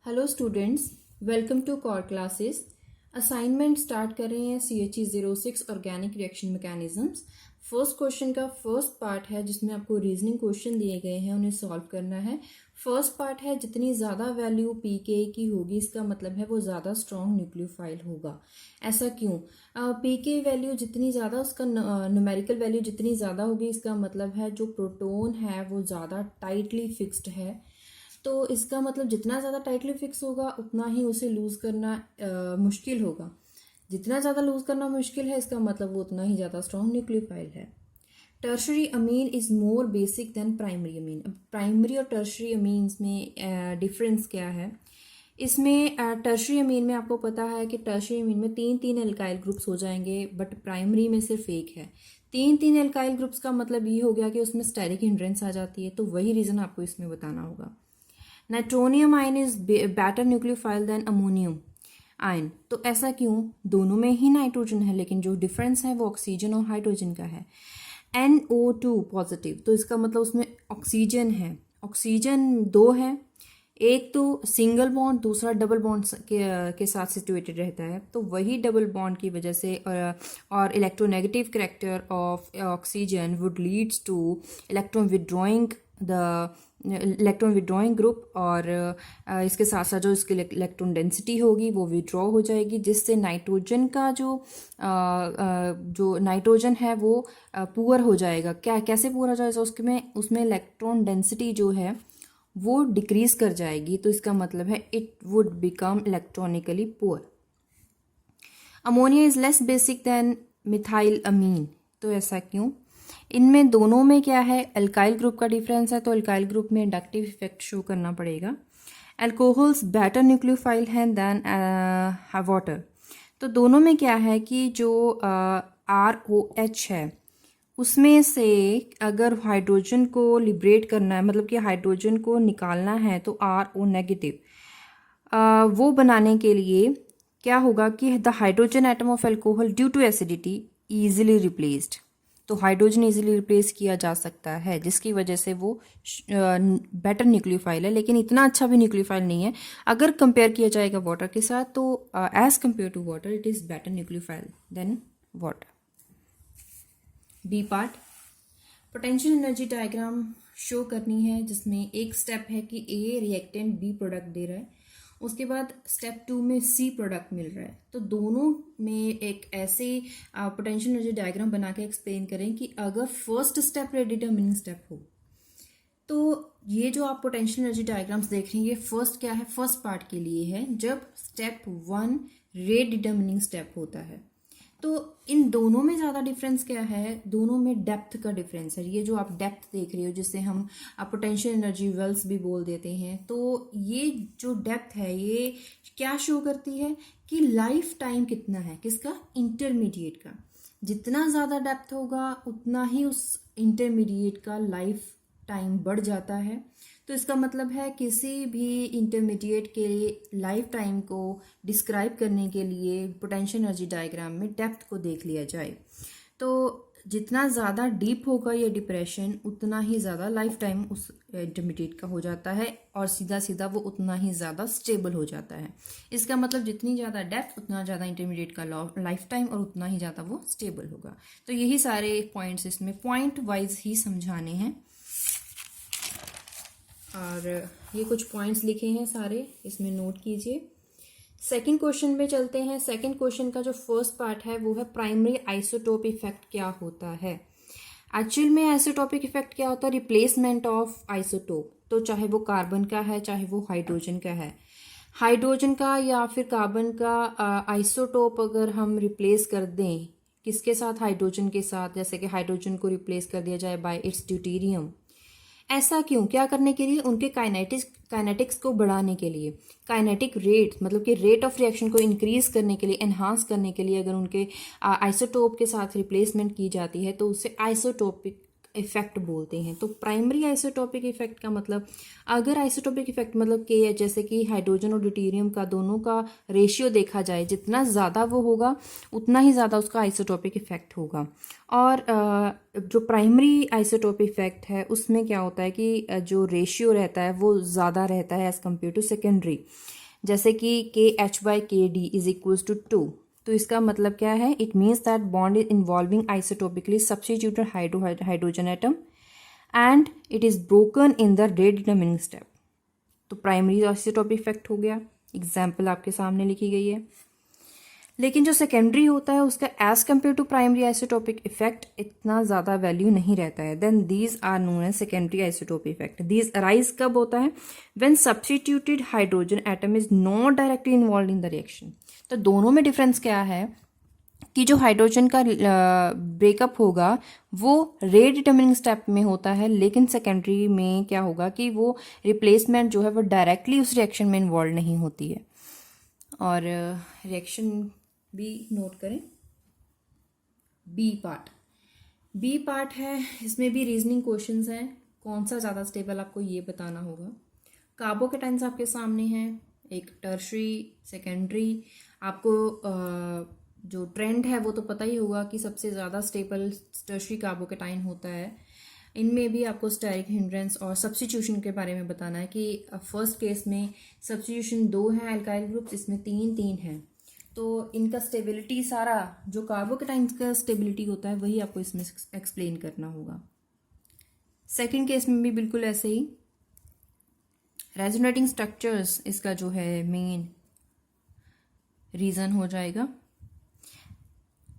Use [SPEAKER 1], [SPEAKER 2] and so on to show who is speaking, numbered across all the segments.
[SPEAKER 1] Hello students, welcome to core classes. Assignment start कर रहे हैं CHE06 organic reaction mechanisms. First question का first part है जिसमें आपको रीजनिंग क्वेश्चन दिए गए हैं, उन्हें सॉल्व करना है। फर्स्ट पार्ट है जितनी ज़्यादा वैल्यू pK की होगी इसका मतलब है वो ज़्यादा स्ट्रॉन्ग न्यूक्लियोफाइल होगा। ऐसा क्यों? pK वैल्यू जितनी ज़्यादा, उसका न्यूमेरिकल वैल्यू जितनी ज़्यादा होगी इसका मतलब है जो प्रोटोन है वो ज़्यादा टाइटली फिक्स्ड है। तो इसका मतलब जितना ज़्यादा टाइटली फिक्स होगा उतना ही उसे लूज़ करना मुश्किल होगा। जितना ज़्यादा लूज़ करना मुश्किल है इसका मतलब वो उतना ही ज़्यादा स्ट्रॉन्ग न्यूक्लियोफाइल है। Tertiary amine is more basic than primary amine. अब प्राइमरी और टर्शरी अमीन्स में डिफरेंस क्या है? इसमें टर्शरी अमीन में आपको पता है कि टर्शरी अमीन में तीन तीन एल्काइल ग्रुप्स हो जाएंगे, बट प्राइमरी में सिर्फ एक है। तीन तीन एल्काइल ग्रुप्स का मतलब ये हो गया कि उसमें स्टेरिक हिंड्रेंस आ जाती है, तो वही रीज़न आपको इसमें बताना होगा। Nitronium ion is better nucleophile than ammonium ion. तो ऐसा क्यों? दोनों में ही नाइट्रोजन है, लेकिन जो डिफरेंस है वो ऑक्सीजन और हाइड्रोजन का है। NO2 पॉजिटिव, तो इसका मतलब उसमें ऑक्सीजन है। ऑक्सीजन दो है, एक तो सिंगल बॉन्ड, दूसरा डबल बॉन्ड के साथ सिचुएटेड रहता है। तो वही डबल बॉन्ड की वजह से और electronegative character of oxygen would leads two electron withdrawing group, और इसके साथ साथ जो इसकी इलेक्ट्रॉन डेंसिटी होगी वो विड्रॉ हो जाएगी, जिससे नाइट्रोजन का जो नाइट्रोजन है वो पुअर हो जाएगा। कैसे पुअर हो जाएगा? उसमें इलेक्ट्रॉन डेंसिटी जो है वो डिक्रीज कर जाएगी, तो इसका मतलब है it would become electronically poor. Ammonia is less basic than methyl amine. तो ऐसा क्यों? इनमें दोनों में क्या है, अल्काइल ग्रुप का डिफरेंस है, तो अल्काइल ग्रुप में इंडक्टिव इफेक्ट शो करना पड़ेगा। अल्कोहल्स बेटर न्यूक्लियोफाइल हैं देन वाटर। तो दोनों में क्या है कि जो ROH है उसमें से अगर हाइड्रोजन को लिबरेट करना है, मतलब कि हाइड्रोजन को निकालना है, तो RO नेगेटिव वो बनाने के लिए क्या होगा कि the hydrogen atom of alcohol due to acidity easily replaced. तो हाइड्रोजन इजीली रिप्लेस किया जा सकता है, जिसकी वजह से वो बेटर न्यूक्लियोफाइल है, लेकिन इतना अच्छा भी न्यूक्लियोफाइल नहीं है। अगर कंपेयर किया जाएगा वाटर के साथ, तो as compare to water it is better nucleophile than water. B part, potential energy diagram show करनी है, जिसमें एक स्टेप है कि A रिएक्टेंट B प्रोडक्ट दे रहा है, उसके बाद स्टेप 2 में C प्रोडक्ट मिल रहा है। तो दोनों में एक ऐसे पोटेंशियल एनर्जी डायग्राम बना के एक्सप्लेन करें कि अगर first step rate determining step हो, तो ये जो आप पोटेंशियल एनर्जी डायग्राम्स देख रहे हैं ये फर्स्ट क्या है, फर्स्ट पार्ट के लिए है, जब स्टेप 1 रेट डिटर्मिनिंग स्टेप होता है। तो इन दोनों में ज़्यादा डिफरेंस क्या है? दोनों में डेप्थ का डिफरेंस है। ये जो आप डेप्थ देख रहे हो, जिससे हम पोटेंशियल एनर्जी वेल्स भी बोल देते हैं, तो ये जो डेप्थ है ये क्या शो करती है कि लाइफ टाइम कितना है किसका, इंटरमीडिएट का। जितना ज़्यादा डेप्थ होगा उतना ही उस इंटरमीडिएट का लाइफ टाइम बढ़ जाता है। तो इसका मतलब है किसी भी इंटरमीडिएट के लाइफ टाइम को डिस्क्राइब करने के लिए पोटेंशियल एनर्जी डायग्राम में डेप्थ को देख लिया जाए। तो जितना ज़्यादा डीप होगा ये डिप्रेशन, उतना ही ज़्यादा लाइफ टाइम उस इंटरमीडिएट का हो जाता है, और सीधा सीधा वो उतना ही ज़्यादा स्टेबल हो जाता है। इसका मतलब जितनी ज़्यादा डेप्थ उतना ज़्यादा इंटरमीडिएट का लाइफ टाइम, और उतना ही ज़्यादा वो स्टेबल होगा। तो यही सारे पॉइंट्स इसमें पॉइंट वाइज ही समझाने हैं, और ये कुछ पॉइंट्स लिखे हैं सारे, इसमें नोट कीजिए। सेकंड क्वेश्चन में चलते हैं। सेकंड क्वेश्चन का जो फर्स्ट पार्ट है वो है प्राइमरी आइसोटोप इफेक्ट क्या होता है। एक्चुअल में आइसोटोपिक इफेक्ट क्या होता है? Replacement of isotope. तो चाहे वो कार्बन का है चाहे वो हाइड्रोजन का है, हाइड्रोजन का या फिर कार्बन का आइसोटोप अगर हम रिप्लेस कर दें किसके साथ, हाइड्रोजन के साथ, जैसे कि हाइड्रोजन को रिप्लेस कर दिया जाए बाय इट्स ड्यूटेरियम। ऐसा क्यों? क्या करने के लिए? उनके काइनेटिक्स को बढ़ाने के लिए, काइनेटिक रेट मतलब कि रेट ऑफ रिएक्शन को इंक्रीज करने के लिए, एनहांस करने के लिए अगर उनके आइसोटोप के साथ रिप्लेसमेंट की जाती है तो उससे इफेक्ट बोलते हैं। तो प्राइमरी आइसोटोपिक इफेक्ट का मतलब, अगर आइसोटोपिक इफेक्ट मतलब के जैसे कि हाइड्रोजन और ड्यूटेरियम का दोनों का रेशियो देखा जाए, जितना ज़्यादा वो होगा उतना ही ज़्यादा उसका आइसोटोपिक इफेक्ट होगा। और जो प्राइमरी आइसोटोपिक इफेक्ट है उसमें क्या होता है कि जो रेशियो रहता है वो ज़्यादा रहता है एज़ कम्पेयर टू सेकेंडरी। जैसे कि KH/KD=2। तो इसका मतलब क्या है? It means that bond is involving isotopically substituted hydrogen atom and it is broken in the rate determining step. तो प्राइमरी आइसोटोपिक इफेक्ट हो गया, एग्जाम्पल आपके सामने लिखी गई है। लेकिन जो सेकेंडरी होता है उसका as compare to primary isotopic effect इतना ज़्यादा वैल्यू नहीं रहता है। Then these are known as secondary isotopic effect. These arise कब होता है? When substituted hydrogen atom is not directly involve in the reaction. तो दोनों में डिफरेंस क्या है कि जो हाइड्रोजन का ब्रेकअप होगा वो रेट डिटरमिनिंग स्टेप में होता है, लेकिन सेकेंडरी में क्या होगा कि वो रिप्लेसमेंट जो है वो डायरेक्टली उस रिएक्शन में इन्वॉल्व नहीं होती है। और रिएक्शन भी नोट करें। बी पार्ट है, इसमें भी रीजनिंग क्वेश्चंस हैं। कौन सा ज़्यादा स्टेबल आपको ये बताना होगा। कार्बोकेटाइंस आपके सामने हैं, एक टर्शरी सेकेंडरी। आपको जो ट्रेंड है वो तो पता ही होगा कि सबसे ज़्यादा स्टेबल टर्शरी कार्बोकेटाइन होता है। इनमें भी आपको स्टेरिक हिंड्रेंस और सब्स्टिट्यूशन के बारे में बताना है कि फर्स्ट केस में सब्स्टिट्यूशन 2 है एल्काइल ग्रुप्स, इसमें 3 है। तो इनका स्टेबिलिटी सारा जो कार्बोकेटाइंस का स्टेबिलिटी होता है वही आपको इसमें एक्सप्लेन करना होगा। सेकंड केस में भी बिल्कुल ऐसे ही। रेजोनेटिंग स्ट्रक्चर्स इसका जो है मेन रीजन हो जाएगा।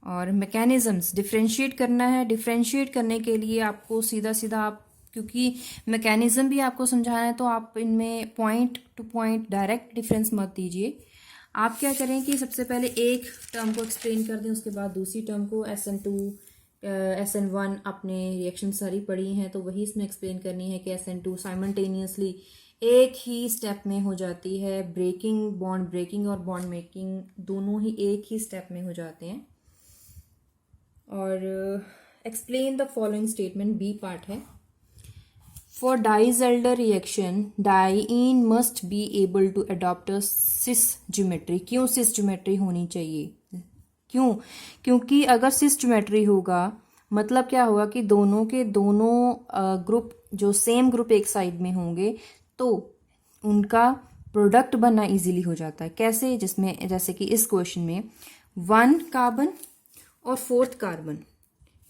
[SPEAKER 1] और मैकेनिज्म्स डिफ्रेंशिएट करना है। डिफ्रेंशिएट करने के लिए आपको सीधा आप, क्योंकि मैकेनिज्म भी आपको समझाना है तो आप इनमें point two point direct difference मत दीजिए। आप क्या करें कि सबसे पहले एक टर्म को एक्सप्लेन कर दें, उसके बाद दूसरी टर्म को। SN2 SN1 आपने रिएक्शन सारी पढ़ी हैं तो वही इसमें एक्सप्लेन करनी है कि SN2 साइमल्टेनियसली एक ही स्टेप में हो जाती है। ब्रेकिंग, बॉन्ड ब्रेकिंग और बॉन्ड मेकिंग दोनों ही एक ही स्टेप में हो जाते हैं। और explain the following statement B part है। For Diels-Alder reaction, diene must be able to adopt a cis geometry। क्यों cis geometry होनी चाहिए? क्यों? क्योंकि अगर cis geometry होगा मतलब क्या होगा कि दोनों के दोनों ग्रुप, जो सेम ग्रुप एक साइड में होंगे तो उनका प्रोडक्ट बनना इजीली हो जाता है। कैसे? जिसमें जैसे कि इस क्वेश्चन में 1 कार्बन और 4th कार्बन,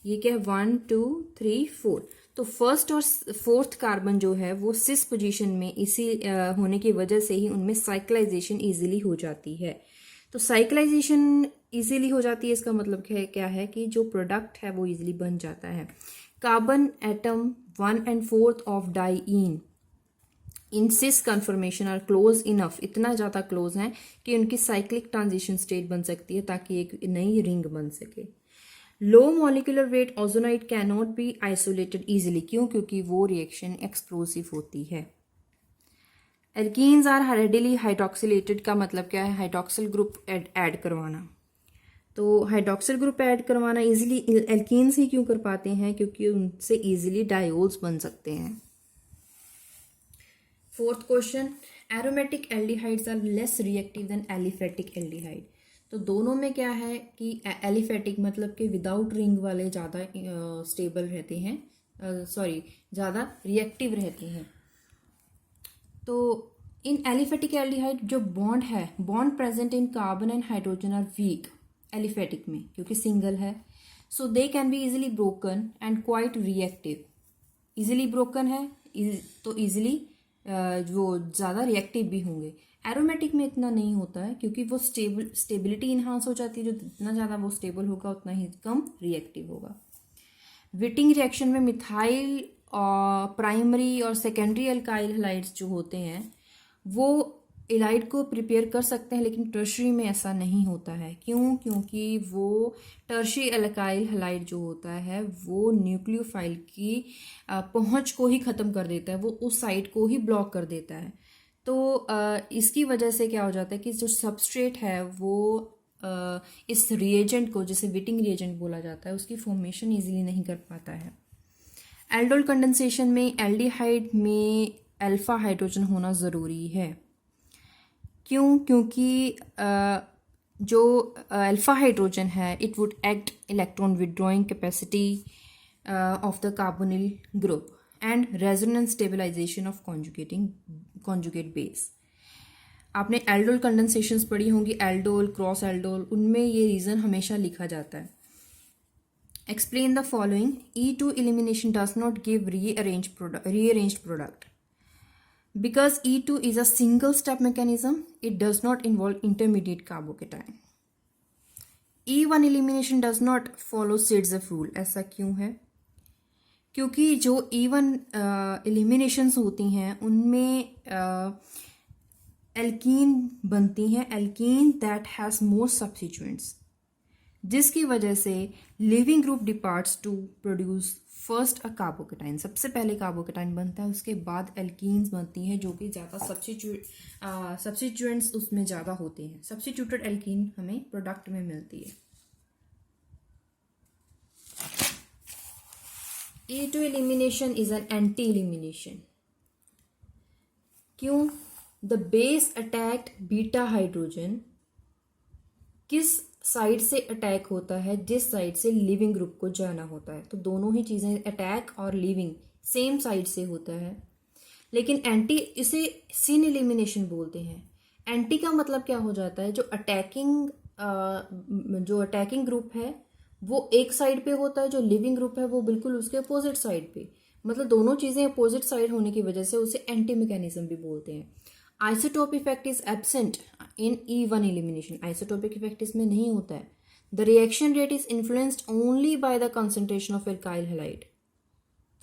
[SPEAKER 1] ये क्या है 1 2 3 4। तो फर्स्ट और 4th कार्बन जो है वो सिस पोजीशन में इसी होने की वजह से ही उनमें साइक्लाइजेशन इजीली हो जाती है। तो साइक्लाइजेशन इजीली हो जाती है, इसका मतलब क्या है कि जो प्रोडक्ट है वो इजीली बन जाता है। Carbon atom 1 and 4th of diene in cis conformation are close enough, इतना ज़्यादा क्लोज हैं कि उनकी साइक्लिक ट्रांजिशन स्टेट बन सकती है ताकि एक नई रिंग बन सके। Low molecular weight ozonide can not be isolated easily. क्यों? क्योंकि वो रिएक्शन एक्सप्लोसिव होती है। एल्कीन्स आर रेडिली हाइड्रोक्सिलेटेड का मतलब क्या है? हाइड्रोक्सिल ग्रुप ऐड करवाना। तो हाइड्रोक्सिल ग्रुप ऐड करवाना इजीली एल्कीन्स ही क्यों कर पाते हैं? क्योंकि उनसे इजीली डायोल्स बन सकते हैं। 4th question, aromatic aldehydes are less reactive than aliphatic aldehyde. तो दोनों में क्या है कि एलिफेटिक मतलब कि विदाउट रिंग वाले ज़्यादा स्टेबल रहते हैं, ज़्यादा रिएक्टिव रहते हैं। तो इन एलिफेटिक एल्डिहाइड जो बॉन्ड है, bond present in carbon and hydrogen are weak aliphatic में, क्योंकि सिंगल है। So they can be easily broken and quite reactive. Easily broken है तो इजिली वो ज़्यादा रिएक्टिव भी होंगे। एरोमेटिक में इतना नहीं होता है क्योंकि वो स्टेबिलिटी इन्हांस हो जाती है। जो जितना ज़्यादा वो स्टेबल होगा उतना ही कम रिएक्टिव होगा। विटिंग रिएक्शन में मिथाइल और प्राइमरी और सेकेंडरी एल्काइल हैलाइड्स जो होते हैं वो एलाइड को प्रिपेयर कर सकते हैं, लेकिन टर्शरी में ऐसा नहीं होता है। क्यों? क्योंकि वो टर्शरी एल्काइल हैलाइड जो होता है वो न्यूक्लियोफाइल की पहुंच को ही ख़त्म कर देता है, वो उस साइड को ही ब्लॉक कर देता है। तो इसकी वजह से क्या हो जाता है कि जो सबस्ट्रेट है वो इस रिएजेंट को, जिसे विटिंग रिएजेंट बोला जाता है, उसकी फॉर्मेशन इजीली नहीं कर पाता है। एल्डोल कंडेंसेशन में एल्डिहाइड में अल्फा हाइड्रोजन होना ज़रूरी है। क्यों? क्योंकि जो अल्फा हाइड्रोजन है it would act electron withdrawing capacity of the carbonyl group and resonance stabilization of conjugate base. आपने एल्डोल कंडेंसेशंस पढ़ी होंगी, एल्डोल, क्रॉस एल्डोल, उनमें ये रीज़न हमेशा लिखा जाता है। Explain the following. E2 elimination does not give rearranged product. Because E2 is a single step mechanism, it does not involve intermediate carbocation. E1 elimination does not follow Sidzeff rule. ऐसा क्यों है? क्योंकि जो E1 eliminations होती हैं उनमें alkene बनती हैं, alkene that has more substituents, जिसकी वजह से leaving group departs to produce first a carbocation. सबसे पहले कार्बोकेटाइन बनता है, उसके बाद एल्कीन्स बनती हैं जो कि ज़्यादा सब्स्टिट्यूएंट्स उसमें ज़्यादा होते हैं। सब्स्टिट्यूटेड एल्कीन हमें प्रोडक्ट में मिलती है। E2 elimination is an anti elimination. क्यों? The base attacked beta hydrogen किस साइड से अटैक होता है? जिस साइड से लिविंग ग्रुप को जाना होता है। तो दोनों ही चीज़ें, अटैक और लिविंग, सेम साइड से होता है। लेकिन एंटी, इसे सिन एलिमिनेशन बोलते हैं। एंटी का मतलब क्या हो जाता है? जो अटैकिंग ग्रुप है वो एक साइड पे होता है, जो लिविंग ग्रुप है वो बिल्कुल उसके अपोजिट साइड पे। मतलब दोनों चीज़ें अपोजिट साइड होने की वजह से उसे एंटी मैकेनिज्म भी बोलते हैं। Isotope effect is absent in E1 elimination. Isotopic effect इसमें नहीं होता है। The reaction rate is influenced only by the concentration of alkyl halide.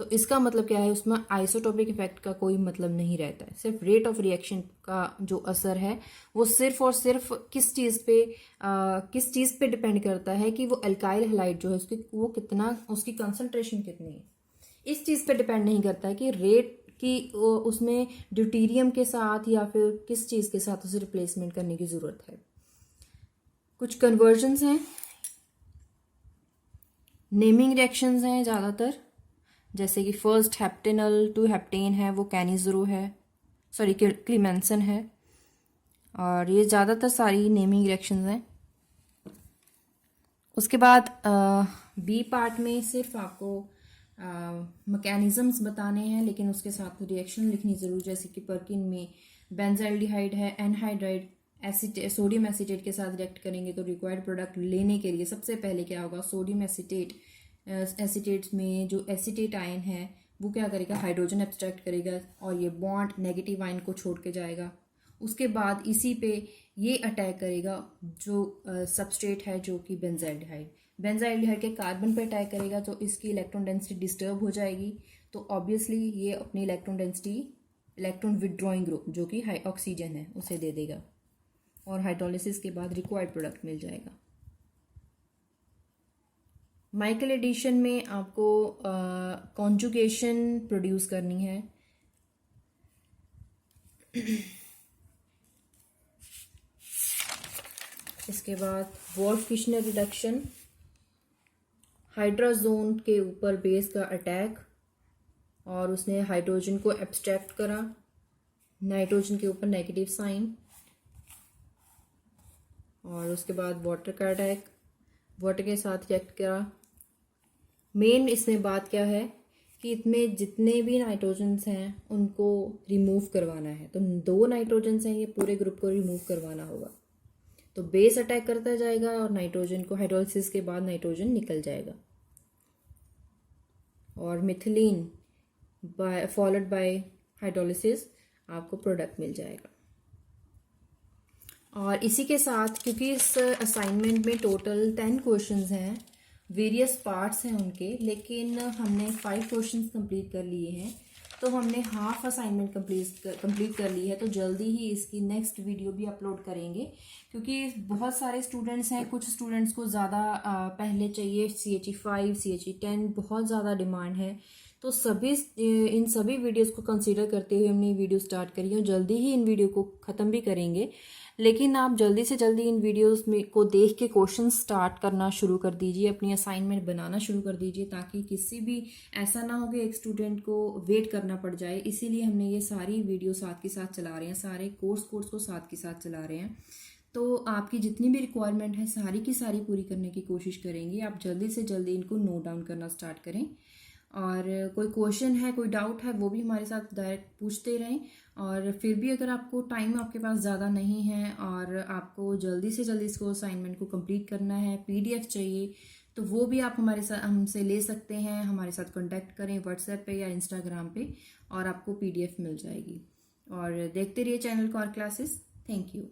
[SPEAKER 1] तो इसका मतलब क्या है? उसमें आइसोटोपिक इफेक्ट का कोई मतलब नहीं रहता है। सिर्फ रेट ऑफ रिएक्शन का जो असर है वो सिर्फ और सिर्फ किस चीज़ पे डिपेंड करता है कि वो एल्काइल हैलाइड जो है उसकी कंसंट्रेशन कितनी है। इस चीज़ पे डिपेंड नहीं करता है कि रेट कि उसमें ड्यूटीरियम के साथ या फिर किस चीज़ के साथ उसे रिप्लेसमेंट करने की ज़रूरत है। कुछ कन्वर्जन्स हैं, नेमिंग रिएक्शंस हैं ज़्यादातर, जैसे कि फर्स्ट हेप्टेनल टू हेप्टेन है वो कैनिज़रो है, सॉरी क्लीमेंसन है, और ये ज़्यादातर सारी नेमिंग रिएक्शंस हैं। उसके बाद बी पार्ट में सिर्फ आपको मैकेनिज्म्स बताने हैं, लेकिन उसके साथ रिएक्शन लिखनी ज़रूर, जैसे कि पर्किन में बेंजाइल्डिहाइड है, एनहाइड्राइड सोडियम एसीटेट के साथ रिएक्ट करेंगे तो रिक्वायर्ड प्रोडक्ट लेने के लिए सबसे पहले क्या होगा? सोडियम एसीटेट में जो एसीटेट आयन है वो क्या करेगा? हाइड्रोजन एब्स्ट्रैक्ट करेगा और ये बॉन्ड नेगेटिव आयन को छोड़ के जाएगा। उसके बाद इसी पे ये अटैक करेगा जो सबस्ट्रेट है जो कि बेंजाइल्डिहाइड के कार्बन पे अटैक करेगा, तो इसकी इलेक्ट्रॉन डेंसिटी डिस्टर्ब हो जाएगी। तो ऑब्वियसली ये अपनी इलेक्ट्रॉन विड्रॉइंग ग्रुप जो कि ऑक्सीजन है उसे दे देगा और हाइड्रोलिसिस के बाद रिक्वायर्ड प्रोडक्ट मिल जाएगा। माइकल एडिशन में आपको कॉन्जुगेशन प्रोड्यूस करनी है। इसके बाद वोल्फ-किशनर रिडक्शन, हाइड्रोजोन के ऊपर बेस का अटैक और उसने हाइड्रोजन को एब्स्ट्रैक्ट करा, नाइट्रोजन के ऊपर नेगेटिव साइन, और उसके बाद वाटर का अटैक, वाटर के साथ रिएक्ट करा। मेन इसमें बात क्या है कि इसमें जितने भी नाइट्रोजन्स हैं उनको रिमूव करवाना है। तो 2 नाइट्रोजन्स हैं, ये पूरे ग्रुप को रिमूव करवाना होगा। तो बेस अटैक करता जाएगा और नाइट्रोजन को, हाइड्रोलिसिस के बाद नाइट्रोजन निकल जाएगा और मिथिलीन फॉलोड बाय हाइड्रोलिसिस आपको प्रोडक्ट मिल जाएगा। और इसी के साथ, क्योंकि इस असाइनमेंट में टोटल 10 क्वेश्चंस हैं, वेरियस पार्ट्स हैं उनके, लेकिन हमने 5 क्वेश्चंस कंप्लीट कर लिए हैं, तो हमने हाफ असाइनमेंट कंप्लीट कर ली है। तो जल्दी ही इसकी नेक्स्ट वीडियो भी अपलोड करेंगे, क्योंकि बहुत सारे स्टूडेंट्स हैं, कुछ स्टूडेंट्स को ज़्यादा पहले चाहिए CHE 5, CHE 10, बहुत ज़्यादा डिमांड है। तो इन सभी वीडियोस को कंसीडर करते हुए हमने वीडियो स्टार्ट करी है और जल्दी ही इन वीडियो को ख़त्म भी करेंगे। लेकिन आप जल्दी से जल्दी इन वीडियोस में को देख के क्वेश्चन स्टार्ट करना शुरू कर दीजिए, अपनी असाइनमेंट बनाना शुरू कर दीजिए, ताकि किसी भी ऐसा ना हो कि एक स्टूडेंट को वेट करना पड़ जाए। इसीलिए हमने ये सारी वीडियो साथ के साथ चला रहे हैं, सारे कोर्स को साथ के साथ चला रहे हैं। तो आपकी जितनी भी रिक्वायरमेंट है सारी की सारी पूरी करने की कोशिश करेंगे। आप जल्दी से जल्दी इनको नोट डाउन करना स्टार्ट करें, और कोई क्वेश्चन है, कोई डाउट है, वो भी हमारे साथ डायरेक्ट पूछते रहें। और फिर भी अगर आपको टाइम आपके पास ज़्यादा नहीं है और आपको जल्दी से जल्दी इसको असाइनमेंट को कंप्लीट करना है, पीडीएफ चाहिए, तो वो भी आप हमारे साथ हमसे ले सकते हैं। हमारे साथ कांटेक्ट करें व्हाट्सएप पे या इंस्टाग्राम पे, और आपको पीडीएफ मिल जाएगी। और देखते रहिए चैनल को और क्लासेस। Thank you.